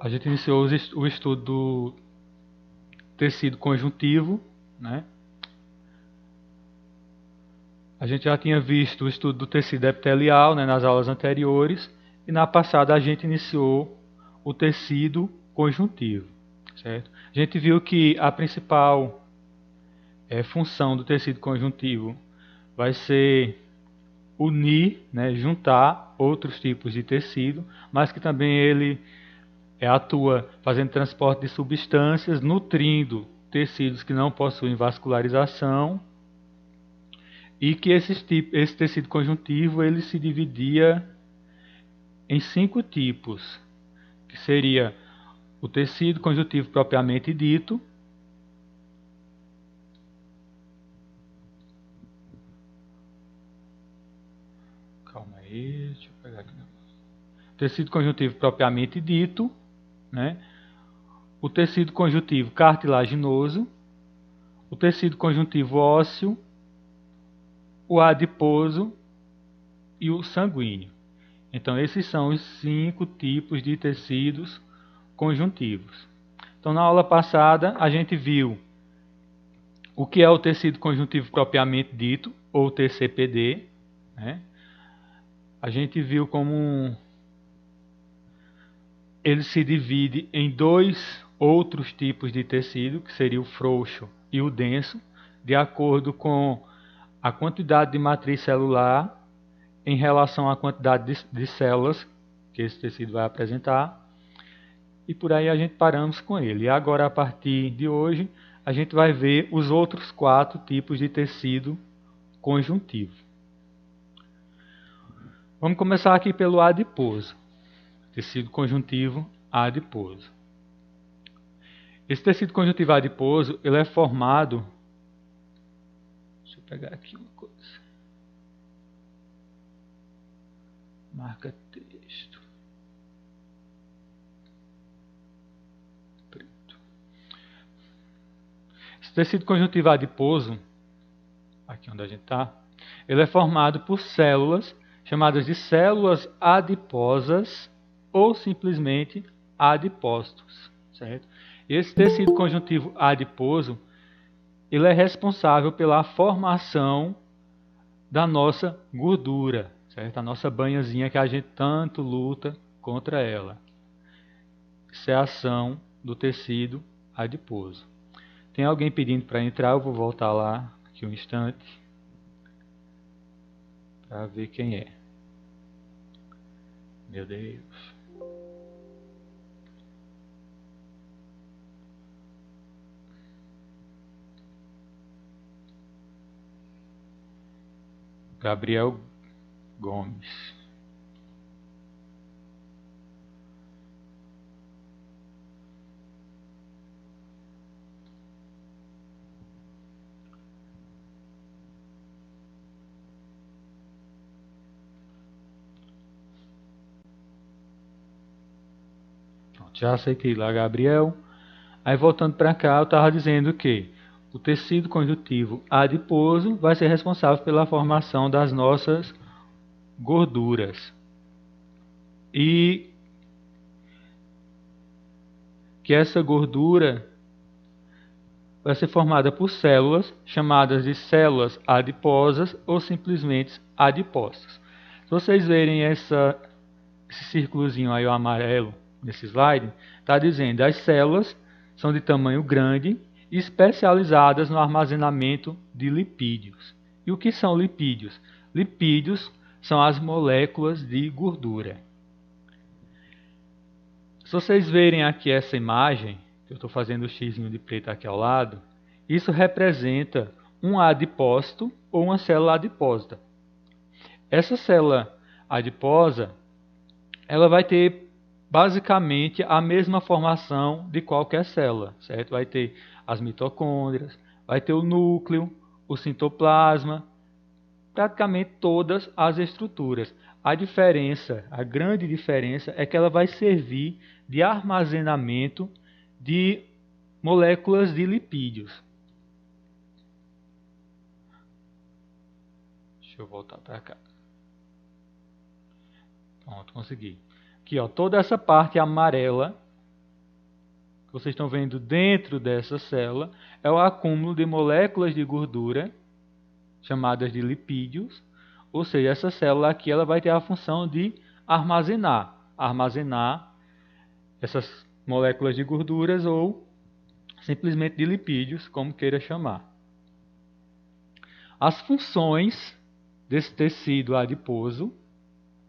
a gente iniciou o estudo do tecido conjuntivo, né? A gente já tinha visto o estudo do tecido epitelial, né, nas aulas anteriores, e na passada a gente iniciou o tecido conjuntivo, certo? A gente viu que a principal função do tecido conjuntivo vai ser unir, né, juntar outros tipos de tecido, mas que também ele atua fazendo transporte de substâncias, nutrindo tecidos que não possuem vascularização, e que esse tecido conjuntivo ele se dividia em 5 tipos, que seria o tecido conjuntivo propriamente dito, calma aí, deixa eu pegar aqui. Tecido conjuntivo propriamente dito, né? O tecido conjuntivo cartilaginoso, o tecido conjuntivo ósseo, o adiposo e o sanguíneo. Então, esses são os 5 tipos de tecidos conjuntivos. Então, na aula passada, a gente viu o que é o tecido conjuntivo propriamente dito, ou TCPD, né? A gente viu como ele se divide em 2 outros tipos de tecido, que seria o frouxo e o denso, de acordo com a quantidade de matriz celular em relação à quantidade de células que esse tecido vai apresentar. E por aí a gente paramos com ele. E agora, a partir de hoje, a gente vai ver os outros 4 tipos de tecido conjuntivo. Vamos começar aqui pelo adiposo. Tecido conjuntivo adiposo. Esse tecido conjuntivo adiposo, ele é formado... Deixa eu pegar aqui uma coisa. Marca texto. Preto. Esse tecido conjuntivo adiposo, aqui onde a gente está, ele é formado por células chamadas de células adiposas ou simplesmente adipócitos, certo? Esse tecido conjuntivo adiposo, ele é responsável pela formação da nossa gordura, certo? A nossa banhazinha que a gente tanto luta contra ela. Isso é a ação do tecido adiposo. Tem alguém pedindo para entrar, eu vou voltar lá aqui um instante para ver quem é. Meu Deus. Gabriel Gomes. Pronto, já aceitei lá, Gabriel. Aí voltando para cá, eu estava dizendo que o tecido conjuntivo adiposo vai ser responsável pela formação das nossas gorduras. E que essa gordura vai ser formada por células chamadas de células adiposas ou simplesmente adipócitos. Se vocês verem esse círculozinho aí, o amarelo, nesse slide, está dizendo que as células são de tamanho grande e especializadas no armazenamento de lipídios. E o que são lipídios? Lipídios são as moléculas de gordura. Se vocês verem aqui essa imagem, eu estou fazendo o xizinho de preto aqui ao lado, isso representa um adipócito ou uma célula adipósita. Essa célula adiposa, ela vai ter basicamente a mesma formação de qualquer célula, certo? Vai ter as mitocôndrias, vai ter o núcleo, o citoplasma, praticamente todas as estruturas. A diferença, a grande diferença é que ela vai servir de armazenamento de moléculas de lipídios. Deixa eu voltar para cá. Pronto, consegui. Aqui, ó, toda essa parte amarela que vocês estão vendo dentro dessa célula é o acúmulo de moléculas de gordura, chamadas de lipídios, ou seja, essa célula aqui ela vai ter a função de armazenar essas moléculas de gorduras ou simplesmente de lipídios, como queira chamar. As funções desse tecido adiposo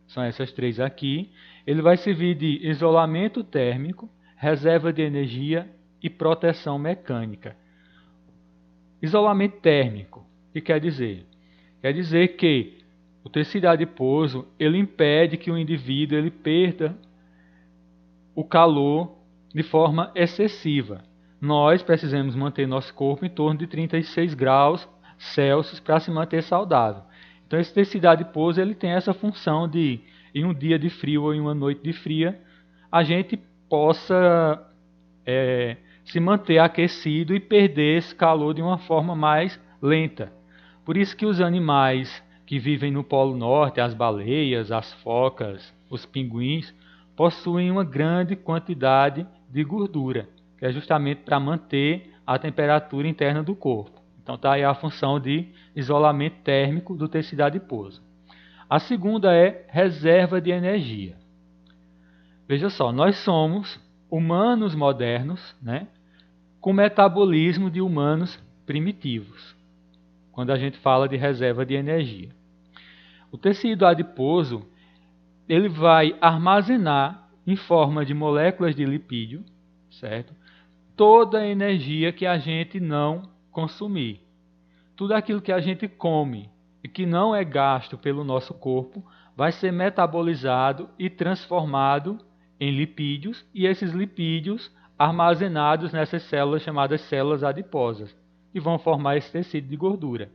são essas três aqui. Ele vai servir de isolamento térmico, reserva de energia e proteção mecânica. Isolamento térmico, o que quer dizer? Quer dizer que o tecido adiposo ele impede que o indivíduo ele perda o calor de forma excessiva. Nós precisamos manter nosso corpo em torno de 36 graus Celsius para se manter saudável. Então esse tecido adiposo ele tem essa função de, em um dia de frio ou em uma noite de fria, a gente possa se manter aquecido e perder esse calor de uma forma mais lenta. Por isso que os animais que vivem no Polo Norte, as baleias, as focas, os pinguins, possuem uma grande quantidade de gordura, que é justamente para manter a temperatura interna do corpo. Então está aí a função de isolamento térmico do tecido adiposo. A segunda é reserva de energia. Veja só, nós somos humanos modernos, né, com metabolismo de humanos primitivos, quando a gente fala de reserva de energia. O tecido adiposo ele vai armazenar em forma de moléculas de lipídio, certo? Toda a energia que a gente não consumir. Tudo aquilo que a gente come e que não é gasto pelo nosso corpo vai ser metabolizado e transformado em lipídios, e esses lipídios armazenados nessas células chamadas células adiposas, que vão formar esse tecido de gordura.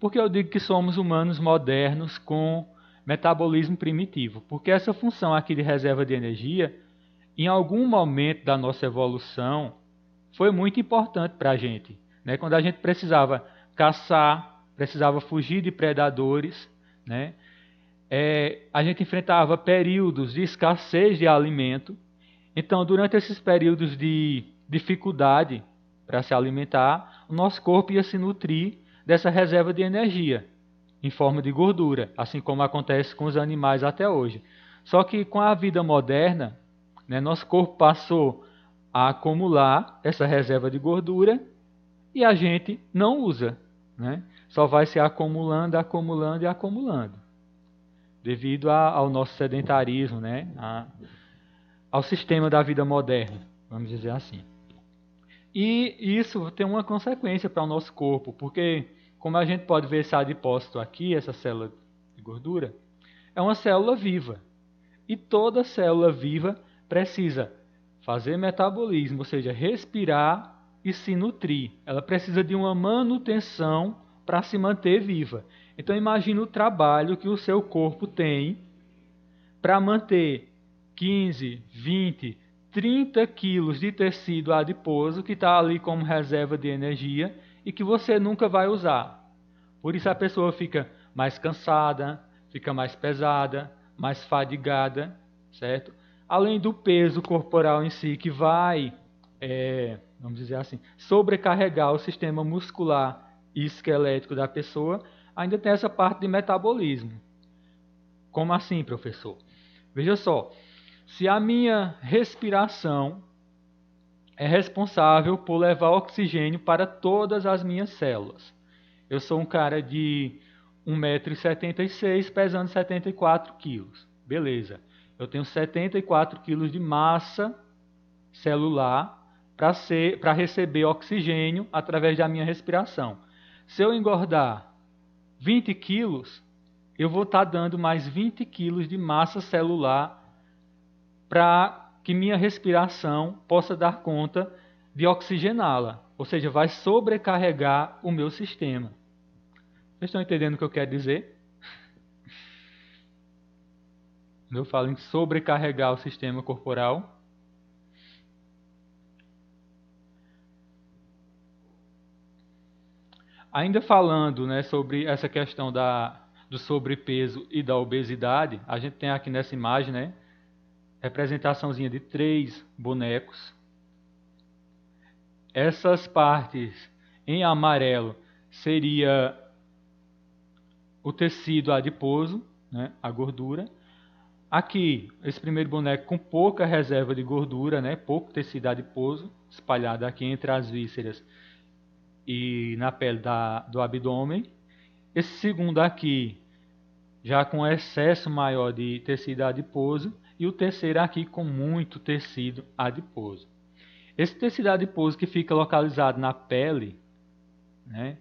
Por que eu digo que somos humanos modernos com metabolismo primitivo? Porque essa função aqui de reserva de energia, em algum momento da nossa evolução, foi muito importante para a gente, né? Quando a gente precisava caçar, precisava fugir de predadores, né? A gente enfrentava períodos de escassez de alimento. Então, durante esses períodos de dificuldade para se alimentar, o nosso corpo ia se nutrir dessa reserva de energia em forma de gordura, assim como acontece com os animais até hoje. Só que com a vida moderna, né, nosso corpo passou a acumular essa reserva de gordura e a gente não usa, né? Só vai se acumulando, acumulando e acumulando, devido ao nosso sedentarismo, né? Ao sistema da vida moderna, vamos dizer assim. E isso tem uma consequência para o nosso corpo, porque, como a gente pode ver esse adipócito aqui, essa célula de gordura, é uma célula viva. E toda célula viva precisa fazer metabolismo, ou seja, respirar e se nutrir. Ela precisa de uma manutenção para se manter viva. Então imagine o trabalho que o seu corpo tem para manter 15, 20, 30 quilos de tecido adiposo que está ali como reserva de energia e que você nunca vai usar. Por isso a pessoa fica mais cansada, fica mais pesada, mais fadigada, certo? Além do peso corporal em si que vai, vamos dizer assim, sobrecarregar o sistema muscular e esquelético da pessoa, ainda tem essa parte de metabolismo. Como assim, professor? Veja só, se a minha respiração é responsável por levar oxigênio para todas as minhas células. Eu sou um cara de 1,76 m, pesando 74 kg. Beleza. Eu tenho 74 kg de massa celular para receber oxigênio através da minha respiração. Se eu engordar 20 quilos, eu vou estar dando mais 20 quilos de massa celular para que minha respiração possa dar conta de oxigená-la. Ou seja, vai sobrecarregar o meu sistema. Vocês estão entendendo o que eu quero dizer? Eu falo em sobrecarregar o sistema corporal. Ainda falando, né, sobre essa questão do sobrepeso e da obesidade, a gente tem aqui nessa imagem, né, representaçãozinha de 3 bonecos. essas partes em amarelo seria o tecido adiposo, né, a gordura. Aqui, esse primeiro boneco com pouca reserva de gordura, né, pouco tecido adiposo, espalhado aqui entre as vísceras e na pele do abdômen. Esse segundo aqui, já com excesso maior de tecido adiposo. E o terceiro aqui com muito tecido adiposo. Esse tecido adiposo que fica localizado na pele, né,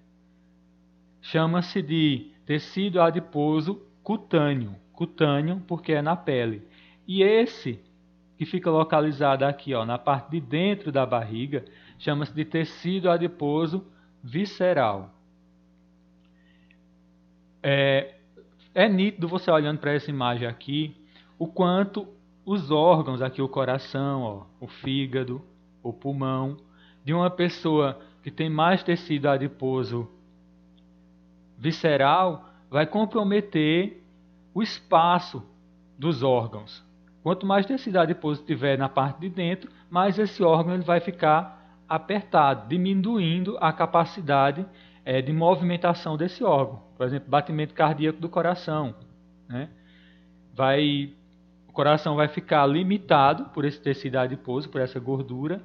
chama-se de tecido adiposo cutâneo. Cutâneo porque é na pele. E esse que fica localizado aqui, ó, na parte de dentro da barriga, chama-se de tecido adiposo visceral. É nítido você olhando para essa imagem aqui, o quanto os órgãos, aqui o coração, ó, o fígado, o pulmão, de uma pessoa que tem mais tecido adiposo visceral, vai comprometer o espaço dos órgãos. Quanto mais tecido adiposo tiver na parte de dentro, mais esse órgão ele vai ficar apertado, diminuindo a capacidade de movimentação desse órgão. Por exemplo, batimento cardíaco do coração, né? O coração vai ficar limitado por esse tecido adiposo, por essa gordura,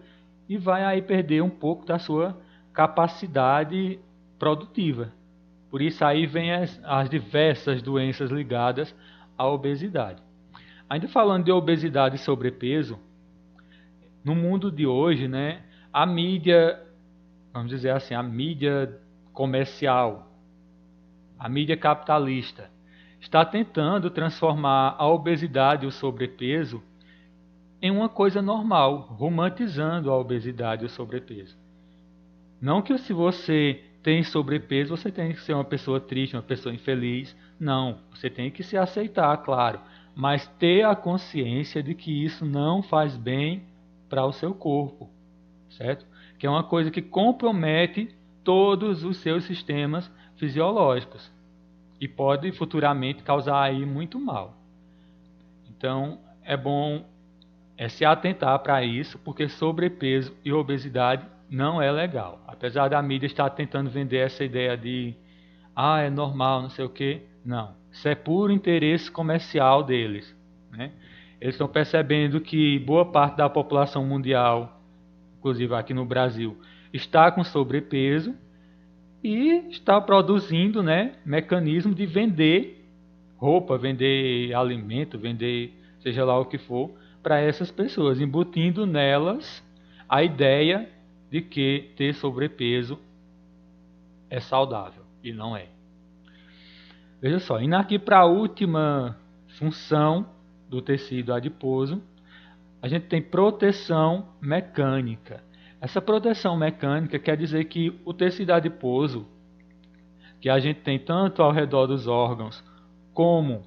e vai aí perder um pouco da sua capacidade produtiva. Por isso aí vem as diversas doenças ligadas à obesidade. Ainda falando de obesidade e sobrepeso, no mundo de hoje, né, a mídia, vamos dizer assim, a mídia comercial, a mídia capitalista, está tentando transformar a obesidade e o sobrepeso em uma coisa normal, romantizando a obesidade e o sobrepeso. Não que se você tem sobrepeso, você tem que ser uma pessoa triste, uma pessoa infeliz. Não, você tem que se aceitar, claro, mas ter a consciência de que isso não faz bem para o seu corpo, certo? Que é uma coisa que compromete todos os seus sistemas fisiológicos e pode futuramente causar aí muito mal. Então, é bom se atentar para isso, porque sobrepeso e obesidade não é legal. Apesar da mídia estar tentando vender essa ideia de é normal, não sei o que, não. Isso é puro interesse comercial deles, né? Eles estão percebendo que boa parte da população mundial, inclusive aqui no Brasil, está com sobrepeso e está produzindo, né, mecanismo de vender roupa, vender alimento, vender seja lá o que for, para essas pessoas, embutindo nelas a ideia de que ter sobrepeso é saudável, e não é. Veja só, indo aqui para a última função do tecido adiposo, a gente tem proteção mecânica. Essa proteção mecânica quer dizer que o tecido adiposo, que a gente tem tanto ao redor dos órgãos, como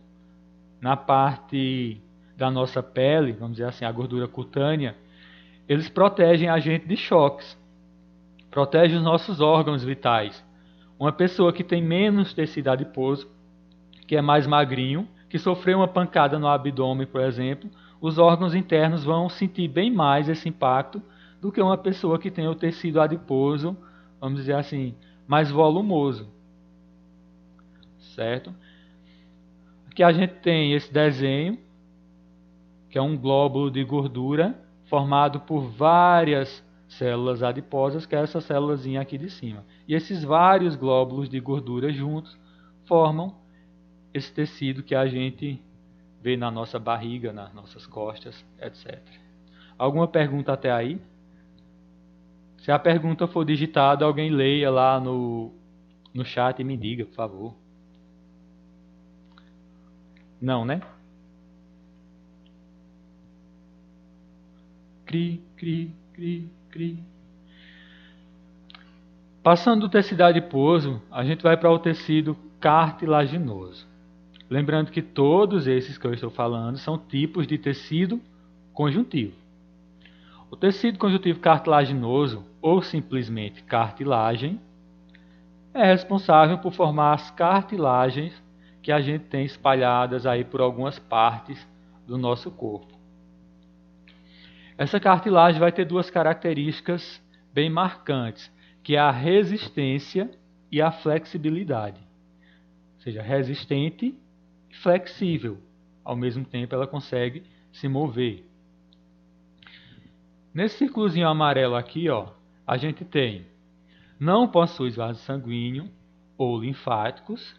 na parte da nossa pele, vamos dizer assim, a gordura cutânea, eles protegem a gente de choques, protegem os nossos órgãos vitais. Uma pessoa que tem menos tecido adiposo, que é mais magrinho, que sofreu uma pancada no abdômen, por exemplo, os órgãos internos vão sentir bem mais esse impacto do que uma pessoa que tem o tecido adiposo, vamos dizer assim, mais volumoso. Certo? Aqui a gente tem esse desenho, que é um glóbulo de gordura formado por várias células adiposas, que é essa célulazinha aqui de cima. E esses vários glóbulos de gordura juntos formam esse tecido que a gente vê na nossa barriga, nas nossas costas, etc. Alguma pergunta até aí? Se a pergunta for digitada, alguém leia lá no chat e me diga, por favor. Não, né? Cri, cri, cri, cri. Passando do tecido adiposo, a gente vai para o tecido cartilaginoso. Lembrando que todos esses que eu estou falando são tipos de tecido conjuntivo. O tecido conjuntivo cartilaginoso, ou simplesmente cartilagem, é responsável por formar as cartilagens que a gente tem espalhadas aí por algumas partes do nosso corpo. Essa cartilagem vai ter duas características bem marcantes, que é a resistência e a flexibilidade. Ou seja, resistente e flexível. Ao mesmo tempo, ela consegue se mover. Nesse círculozinho amarelo aqui, ó, a gente tem: não possui vaso sanguíneo ou linfáticos.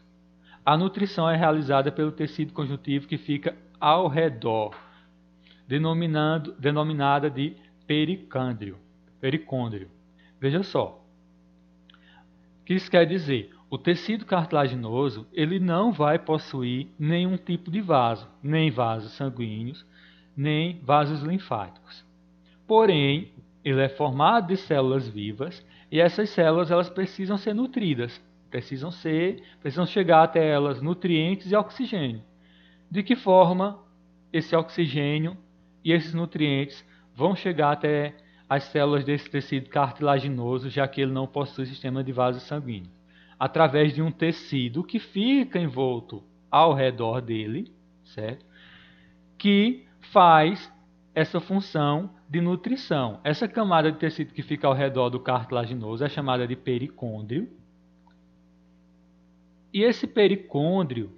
A nutrição é realizada pelo tecido conjuntivo que fica ao redor, denominada de pericôndrio. Veja só. O que isso quer dizer? O tecido cartilaginoso ele não vai possuir nenhum tipo de vaso, nem vasos sanguíneos, nem vasos linfáticos. Porém, ele é formado de células vivas e essas células elas precisam ser nutridas, precisam chegar até elas nutrientes e oxigênio. De que forma esse oxigênio e esses nutrientes vão chegar até as células desse tecido cartilaginoso, já que ele não possui sistema de vasos sanguíneos? Através de um tecido que fica envolto ao redor dele, certo? Que faz essa função de nutrição. Essa camada de tecido que fica ao redor do cartilaginoso é chamada de pericôndrio. E esse pericôndrio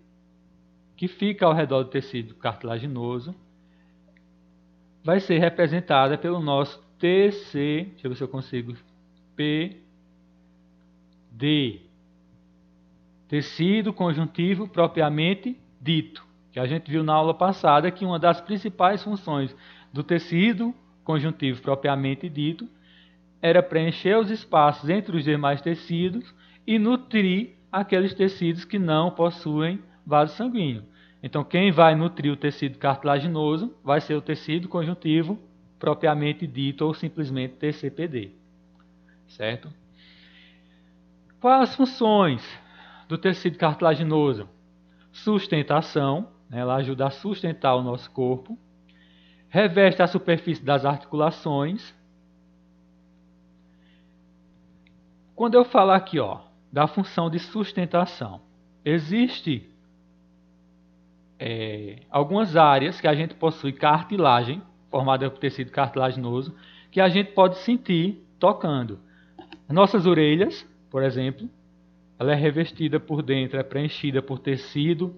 que fica ao redor do tecido cartilaginoso vai ser representada pelo nosso TC, deixa eu ver se eu consigo, PD, tecido conjuntivo propriamente dito, que a gente viu na aula passada que uma das principais funções do tecido conjuntivo propriamente dito era preencher os espaços entre os demais tecidos e nutrir aqueles tecidos que não possuem vaso sanguíneo. Então, quem vai nutrir o tecido cartilaginoso vai ser o tecido conjuntivo propriamente dito ou simplesmente TCPD. Certo? Quais as funções do tecido cartilaginoso? Sustentação, né? Ela ajuda a sustentar o nosso corpo. Reveste a superfície das articulações. Quando eu falar aqui, ó, da função de sustentação, existe algumas áreas que a gente possui cartilagem, formada por tecido cartilaginoso, que a gente pode sentir tocando. Nossas orelhas, por exemplo, ela é revestida por dentro, é preenchida por tecido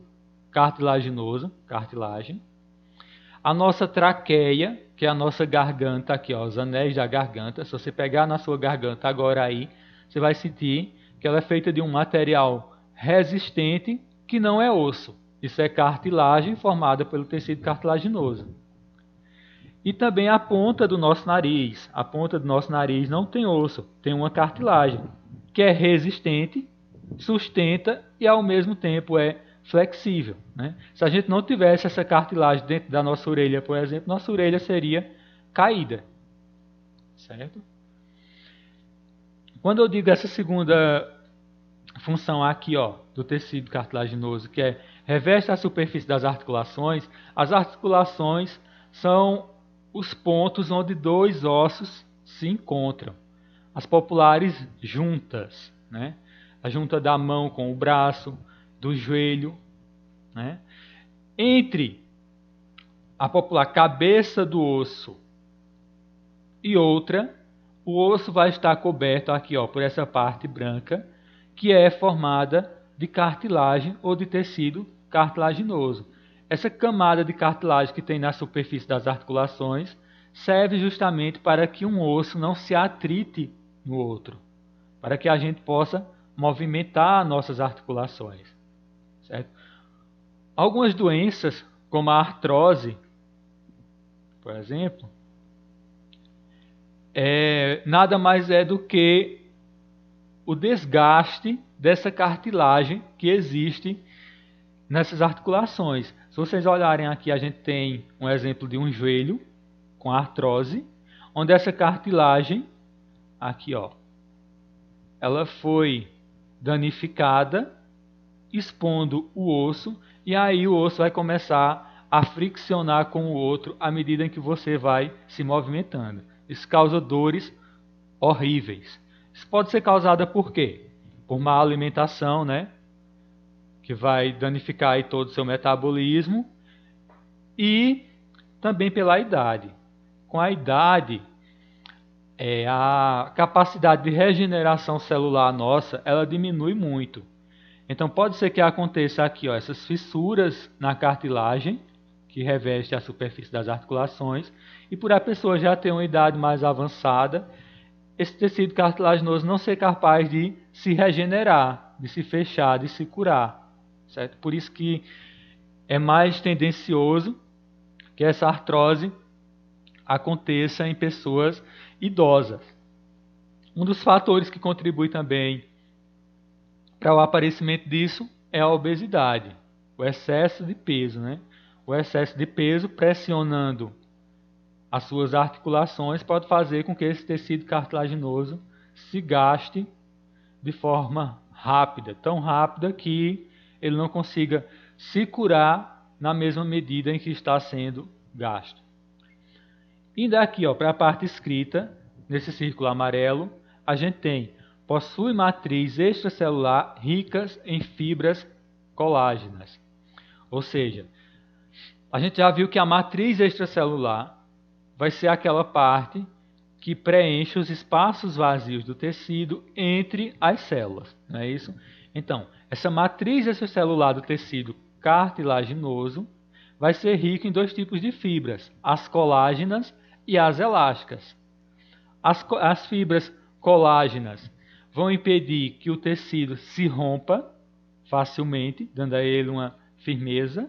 cartilaginoso, cartilagem. A nossa traqueia, que é a nossa garganta aqui, ó, os anéis da garganta, se você pegar na sua garganta agora aí, você vai sentir que ela é feita de um material resistente que não é osso. Isso é cartilagem formada pelo tecido cartilaginoso. E também a ponta do nosso nariz. A ponta do nosso nariz não tem osso, tem uma cartilagem que é resistente, sustenta e ao mesmo tempo é flexível. Né? Se a gente não tivesse essa cartilagem dentro da nossa orelha, por exemplo, nossa orelha seria caída. Certo? Quando eu digo essa segunda função aqui, ó, do tecido cartilaginoso, que é reveste a superfície das articulações, as articulações são os pontos onde dois ossos se encontram. As populares juntas, né? A junta da mão com o braço, do joelho, né? Entre a popular cabeça do osso e outra, o osso vai estar coberto aqui, ó, por essa parte branca, que é formada de cartilagem ou de tecido cartilaginoso. Essa camada de cartilagem que tem na superfície das articulações serve justamente para que um osso não se atrite no outro, para que a gente possa movimentar nossas articulações. Certo? Algumas doenças, como a artrose, por exemplo, nada mais é do que o desgaste dessa cartilagem que existe nessas articulações. Se vocês olharem aqui, a gente tem um exemplo de um joelho com artrose, onde essa cartilagem, aqui ó, ela foi danificada, expondo o osso, e aí o osso vai começar a friccionar com o outro à medida em que você vai se movimentando. Isso causa dores horríveis. Isso pode ser causada por quê? Por má alimentação, né? Que vai danificar aí todo o seu metabolismo, e também pela idade. Com a idade, a capacidade de regeneração celular nossa, ela diminui muito. Então pode ser que aconteça aqui, ó, essas fissuras na cartilagem, que reveste a superfície das articulações, e por a pessoa já ter uma idade mais avançada, esse tecido cartilaginoso não ser capaz de se regenerar, de se fechar, de se curar, certo? Por isso que é mais tendencioso que essa artrose aconteça em pessoas idosas. Um dos fatores que contribui também para o aparecimento disso é a obesidade, o excesso de peso, né? O excesso de peso pressionando as suas articulações pode fazer com que esse tecido cartilaginoso se gaste de forma rápida, tão rápida que ele não consiga se curar na mesma medida em que está sendo gasto. Indo aqui para a parte escrita, nesse círculo amarelo, a gente tem: possui matriz extracelular ricas em fibras colágenas. Ou seja, a gente já viu que a matriz extracelular vai ser aquela parte que preenche os espaços vazios do tecido entre as células, não é isso? Então, essa matriz extracelular do tecido cartilaginoso vai ser rica em dois tipos de fibras, as colágenas e as elásticas. As fibras colágenas vão impedir que o tecido se rompa facilmente, dando a ele uma firmeza,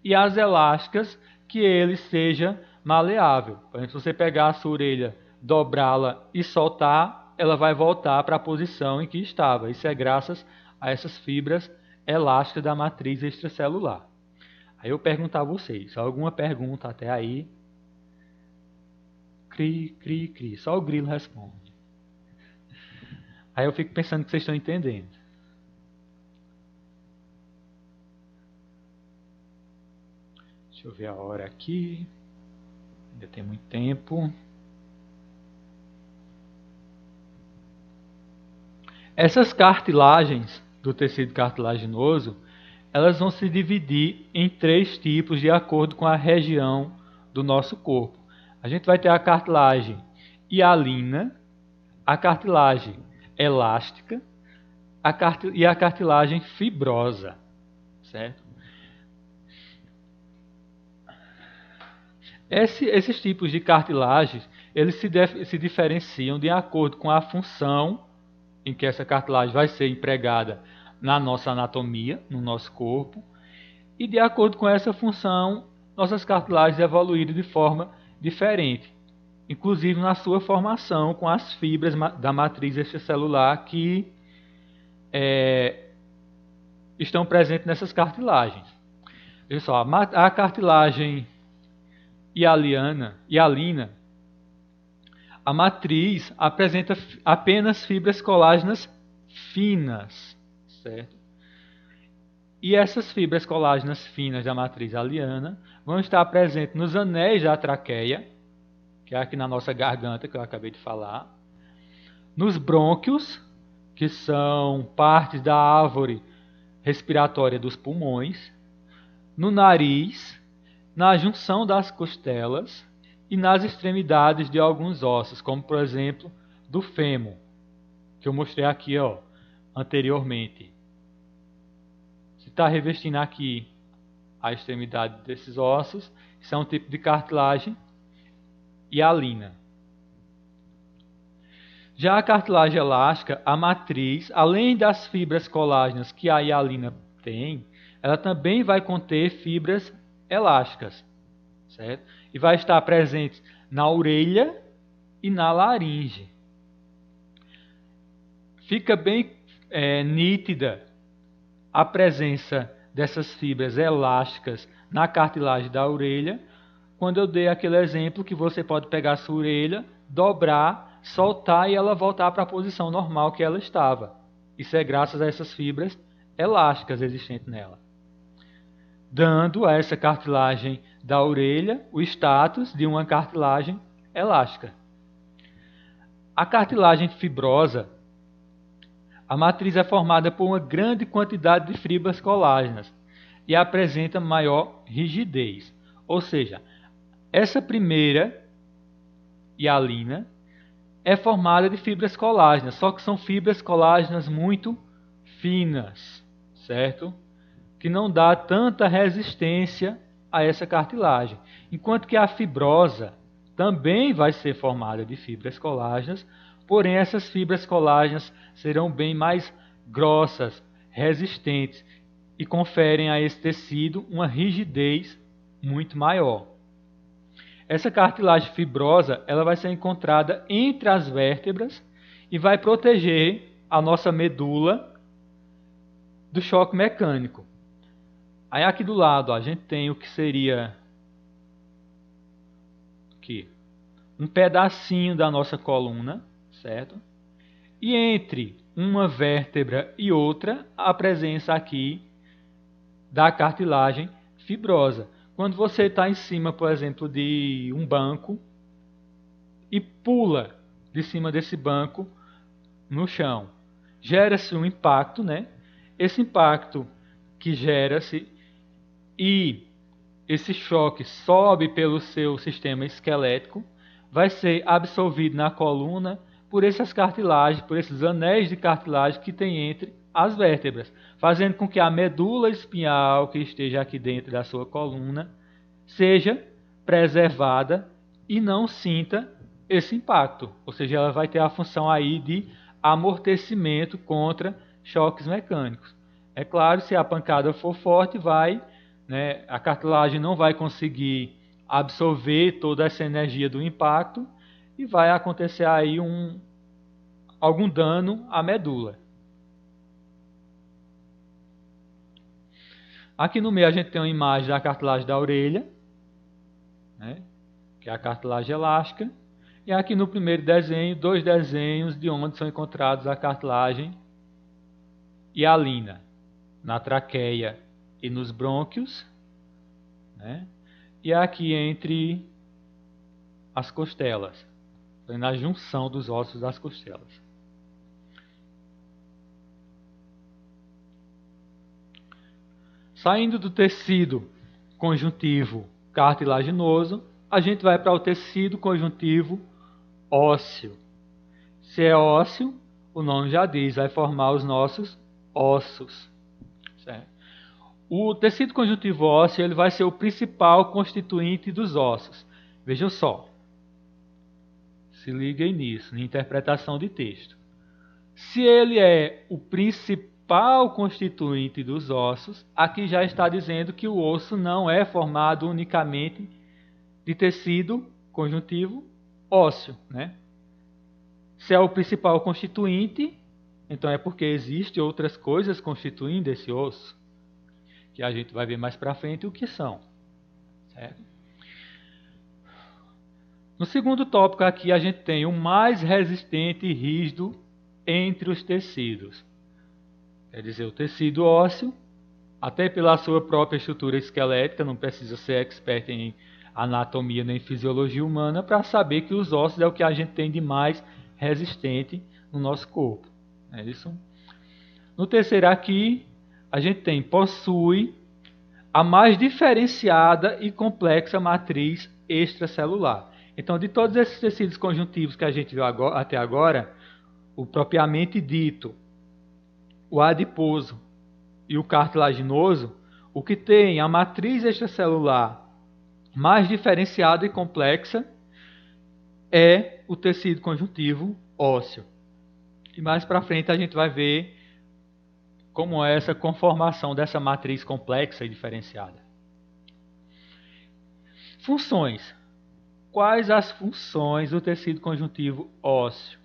e as elásticas que ele seja maleável. Por exemplo, se você pegar a sua orelha, dobrá-la e soltar, ela vai voltar para a posição em que estava. Isso é graças a essas fibras elásticas da matriz extracelular. Aí eu pergunto a vocês, alguma pergunta até aí? Cri, cri, cri. Só o grilo responde. Aí eu fico pensando que vocês estão entendendo. Deixa eu ver a hora aqui. Ainda tem muito tempo. Essas cartilagens do tecido cartilaginoso, elas vão se dividir em três tipos de acordo com a região do nosso corpo. A gente vai ter a cartilagem hialina, a cartilagem elástica e a cartilagem fibrosa, certo? Esses tipos de cartilagens, eles se diferenciam de acordo com a função em que essa cartilagem vai ser empregada na nossa anatomia, no nosso corpo, e de acordo com essa função, nossas cartilagens evoluíram de forma diferente, inclusive na sua formação com as fibras da matriz extracelular que estão presentes nessas cartilagens. Veja só, a cartilagem hialina, a matriz apresenta apenas fibras colágenas finas, certo? E essas fibras colágenas finas da matriz hialina vão estar presentes nos anéis da traqueia, que é aqui na nossa garganta, que eu acabei de falar, nos brônquios, que são partes da árvore respiratória dos pulmões, no nariz, na junção das costelas e nas extremidades de alguns ossos, como por exemplo do fêmur, que eu mostrei aqui anteriormente. Se está revestindo aqui a extremidade desses ossos, isso é um tipo de cartilagem hialina. Já a cartilagem elástica, a matriz, além das fibras colágenas que a hialina tem, ela também vai conter fibras elásticas, certo? E vai estar presente na orelha e na laringe. Fica bem nítida a presença dessas fibras elásticas na cartilagem da orelha, quando eu dei aquele exemplo que você pode pegar a sua orelha, dobrar, soltar e ela voltar para a posição normal que ela estava. Isso é graças a essas fibras elásticas existentes nela, dando a essa cartilagem da orelha o status de uma cartilagem elástica. A cartilagem fibrosa, a matriz é formada por uma grande quantidade de fibras colágenas e apresenta maior rigidez. Ou seja, essa primeira hialina, é formada de fibras colágenas, só que são fibras colágenas muito finas, certo? Que não dá tanta resistência a essa cartilagem. Enquanto que a fibrosa também vai ser formada de fibras colágenas, porém essas fibras colágenas serão bem mais grossas, resistentes e conferem a esse tecido uma rigidez muito maior. Essa cartilagem fibrosa ela vai ser encontrada entre as vértebras e vai proteger a nossa medula do choque mecânico. Aí aqui do lado a gente tem o que seria aqui, um pedacinho da nossa coluna, certo? E entre uma vértebra e outra, a presença aqui da cartilagem fibrosa. Quando você está em cima, por exemplo, de um banco e pula de cima desse banco no chão, gera-se um impacto, né? Esse impacto que gera-se e esse choque sobe pelo seu sistema esquelético, vai ser absorvido na coluna por essas cartilagens, por esses anéis de cartilagem que tem entre as vértebras, fazendo com que a medula espinhal que esteja aqui dentro da sua coluna seja preservada e não sinta esse impacto. Ou seja, ela vai ter a função aí de amortecimento contra choques mecânicos. É claro, se a pancada for forte, a cartilagem não vai conseguir absorver toda essa energia do impacto e vai acontecer aí algum dano à medula. Aqui no meio a gente tem uma imagem da cartilagem da orelha, né, que é a cartilagem elástica. E aqui no primeiro desenho, 2 desenhos de onde são encontrados a cartilagem hialina, na traqueia e nos brônquios, né, e aqui entre as costelas, na junção dos ossos das costelas. Saindo do tecido conjuntivo cartilaginoso, a gente vai para o tecido conjuntivo ósseo. Se é ósseo, o nome já diz, vai formar os nossos ossos. Certo? O tecido conjuntivo ósseo ele vai ser o principal constituinte dos ossos. Vejam só. Se liguem nisso, na interpretação de texto. Se ele é o principal constituinte dos ossos, aqui já está dizendo que o osso não é formado unicamente de tecido conjuntivo ósseo, né? Se é o principal constituinte, então é porque existem outras coisas constituindo esse osso, que a gente vai ver mais para frente o que são. Certo? No segundo tópico aqui a gente tem o mais resistente e rígido entre os tecidos. Quer dizer, o tecido ósseo, até pela sua própria estrutura esquelética, não precisa ser expert em anatomia nem fisiologia humana para saber que os ossos é o que a gente tem de mais resistente no nosso corpo. É isso? No terceiro aqui, a gente possui a mais diferenciada e complexa matriz extracelular. Então, de todos esses tecidos conjuntivos que a gente viu até agora, o propriamente dito, o adiposo e o cartilaginoso, o que tem a matriz extracelular mais diferenciada e complexa é o tecido conjuntivo ósseo. E mais para frente a gente vai ver como é essa conformação dessa matriz complexa e diferenciada. Funções. Quais as funções do tecido conjuntivo ósseo?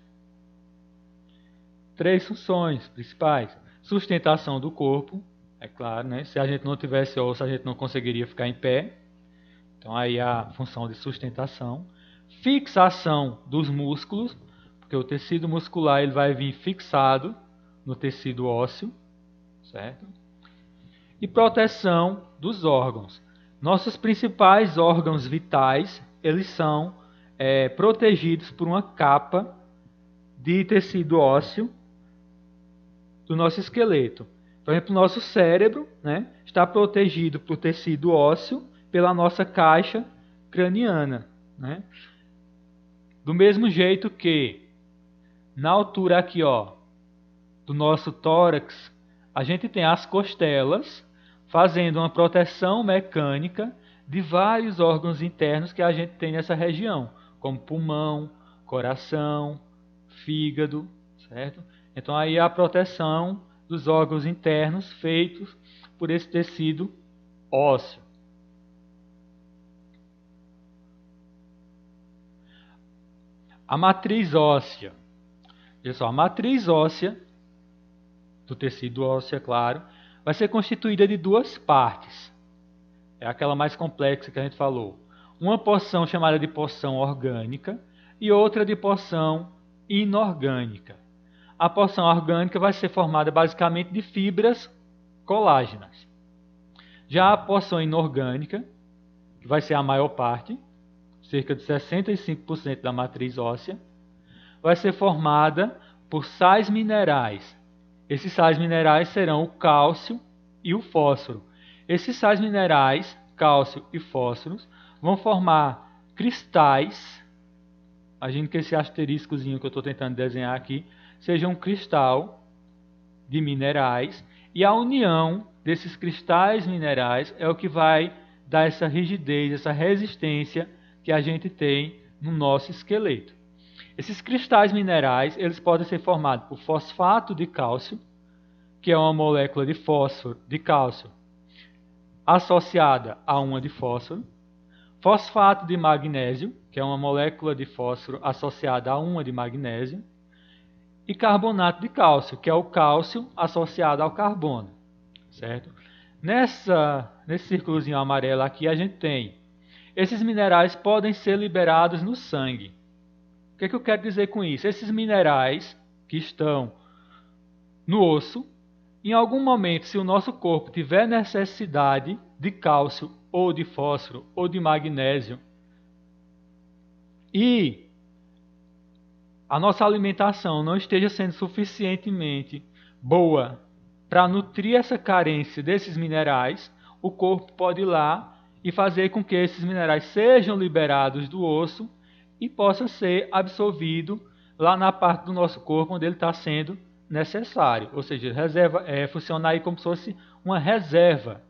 3 funções principais. Sustentação do corpo, é claro, né? Se a gente não tivesse osso, a gente não conseguiria ficar em pé. Então aí a função de sustentação. Fixação dos músculos, porque o tecido muscular ele vai vir fixado no tecido ósseo, certo? E proteção dos órgãos. Nossos principais órgãos vitais, eles são protegidos por uma capa de tecido ósseo do nosso esqueleto. Por exemplo, o nosso cérebro, né, está protegido por tecido ósseo pela nossa caixa craniana, né? Do mesmo jeito que Na altura aqui, ó, do nosso tórax, a gente tem as costelas fazendo uma proteção mecânica de vários órgãos internos que a gente tem nessa região, como pulmão, coração, fígado, certo? Então aí a proteção dos órgãos internos feitos por esse tecido ósseo. A matriz óssea. Veja só, a matriz óssea do tecido ósseo, é claro, vai ser constituída de duas partes. É aquela mais complexa que a gente falou. Uma porção chamada de porção orgânica e outra de porção inorgânica. A porção orgânica vai ser formada basicamente de fibras colágenas. Já a porção inorgânica, que vai ser a maior parte, cerca de 65% da matriz óssea, vai ser formada por sais minerais. Esses sais minerais serão o cálcio e o fósforo. Esses sais minerais, cálcio e fósforo, vão formar cristais. Imagino que esse asteriscozinho que eu estou tentando desenhar aqui seja um cristal de minerais. E a união desses cristais minerais é o que vai dar essa rigidez, essa resistência que a gente tem no nosso esqueleto. Esses cristais minerais, eles podem ser formados por fosfato de cálcio, que é uma molécula de fósforo, de cálcio, associada a uma de fósforo, fosfato de magnésio, que é uma molécula de fósforo associada a uma de magnésio, e carbonato de cálcio, que é o cálcio associado ao carbono, certo? Nesse círculozinho amarelo aqui a gente tem, esses minerais podem ser liberados no sangue. O que é que eu quero dizer com isso? Esses minerais que estão no osso, em algum momento, se o nosso corpo tiver necessidade de cálcio, ou de fósforo, ou de magnésio, e a nossa alimentação não esteja sendo suficientemente boa para nutrir essa carência desses minerais, o corpo pode ir lá e fazer com que esses minerais sejam liberados do osso e possa ser absorvido lá na parte do nosso corpo onde ele está sendo necessário. Ou seja, funcionar aí como se fosse uma reserva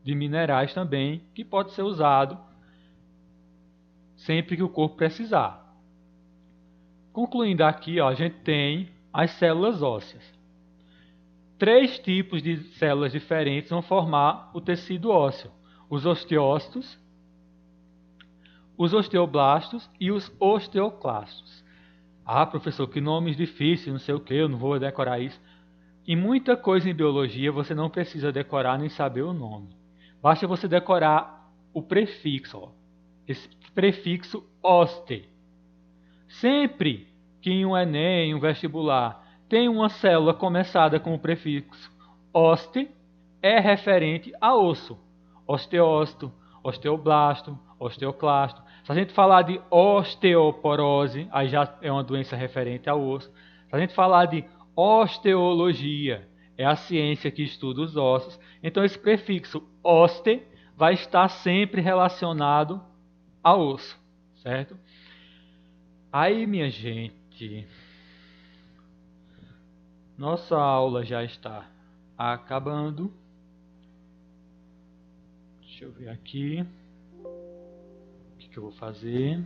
de minerais também, que pode ser usado sempre que o corpo precisar. Concluindo aqui, ó, a gente tem as células ósseas. 3 tipos de células diferentes vão formar o tecido ósseo: os osteócitos, os osteoblastos e os osteoclastos. Ah, professor, que nomes difíceis, não sei o que, eu não vou decorar isso. E muita coisa em biologia você não precisa decorar nem saber o nome. Basta você decorar o prefixo, ó. Esse prefixo oste. Sempre que em um Enem, em um vestibular, tem uma célula começada com o prefixo oste, é referente a osso. Osteócito, osteoblasto, osteoclasto. Se a gente falar de osteoporose, aí já é uma doença referente ao osso. Se a gente falar de osteologia, é a ciência que estuda os ossos. Então esse prefixo oste vai estar sempre relacionado ao osso, certo? Aí, minha gente, nossa aula já está acabando. Deixa eu ver aqui o que eu vou fazer.